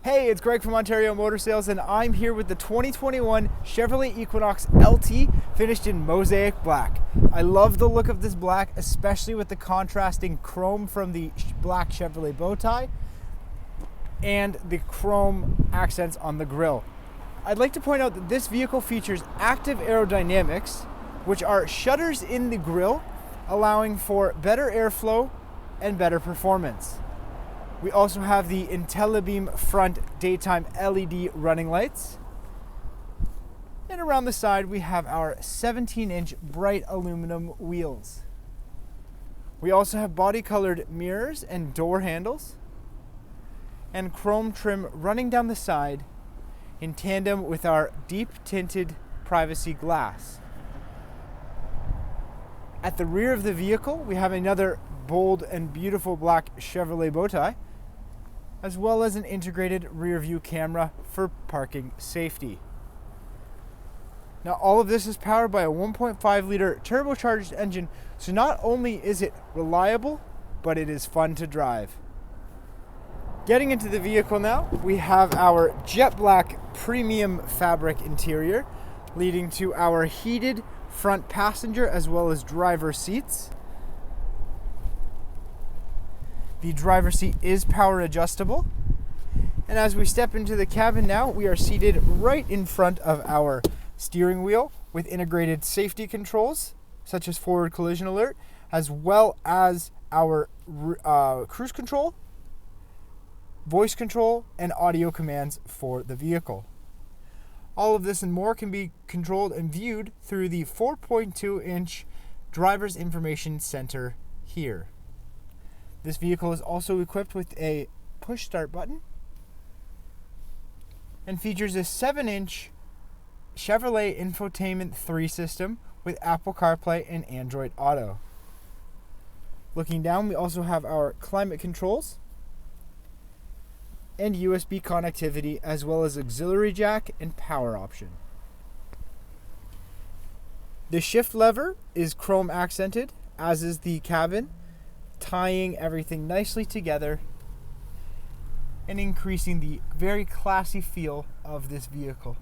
Hey, it's Greg from Ontario Motor Sales, and I'm here with the 2021 Chevrolet Equinox LT finished in Mosaic Black. I love the look of this black, especially with the contrasting chrome from the black Chevrolet Bowtie and the chrome accents on the grille. I'd like to point out that this vehicle features active aerodynamics, which are shutters in the grille, allowing for better airflow and better performance. We also have the IntelliBeam front daytime LED running lights. And around the side, we have our 17-inch bright aluminum wheels. We also have body-colored mirrors and door handles, and chrome trim running down the side in tandem with our deep tinted privacy glass. At the rear of the vehicle, we have another bold and beautiful black Chevrolet Bowtie, as well as an integrated rear view camera for parking safety. Now, all of this is powered by a 1.5 liter turbocharged engine, so not only is it reliable, but it is fun to drive. Getting into the vehicle now, we have our jet black premium fabric interior, leading to our heated front passenger as well as driver seats. The driver's seat is power adjustable. And as we step into the cabin now, we are seated right in front of our steering wheel with integrated safety controls, such as forward collision alert, as well as our cruise control, voice control, and audio commands for the vehicle. All of this and more can be controlled and viewed through the 4.2-inch driver's information center here. This vehicle is also equipped with a push start button and features a 7-inch Chevrolet Infotainment 3 system with Apple CarPlay and Android Auto. Looking down, we also have our climate controls and USB connectivity, as well as auxiliary jack and power option. The shift lever is chrome accented, as is the cabin, tying everything nicely together and increasing the very classy feel of this vehicle.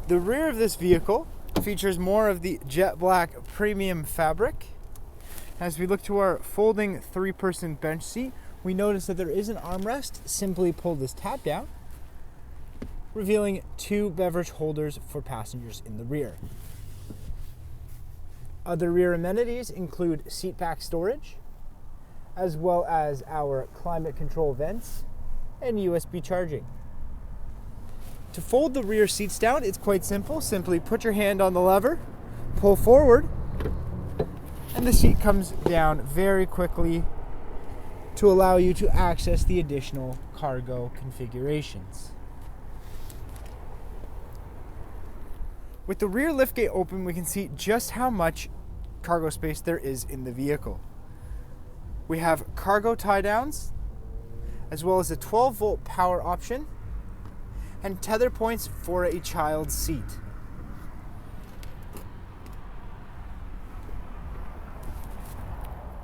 The rear of this vehicle features more of the jet black premium fabric. As we look to our folding 3-person bench seat, we notice that there is an armrest. Simply pull this tab down, revealing 2 beverage holders for passengers in the rear. Other rear amenities include seat back storage, as well as our climate control vents and USB charging. To fold the rear seats down, it's quite simple. Simply put your hand on the lever, pull forward, and the seat comes down very quickly to allow you to access the additional cargo configurations. With the rear liftgate open, we can see just how much cargo space there is in the vehicle. We have cargo tie downs, as well as a 12-volt power option, and tether points for a child's seat.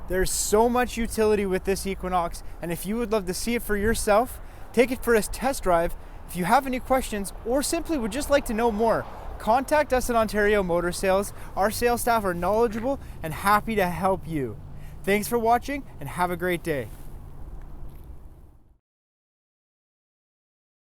There's so much utility with this Equinox, and if you would love to see it for yourself, take it for a test drive. If you have any questions or simply would just like to know more, contact us at Ontario Motor Sales. Our sales staff are knowledgeable and happy to help you. Thanks for watching and have a great day.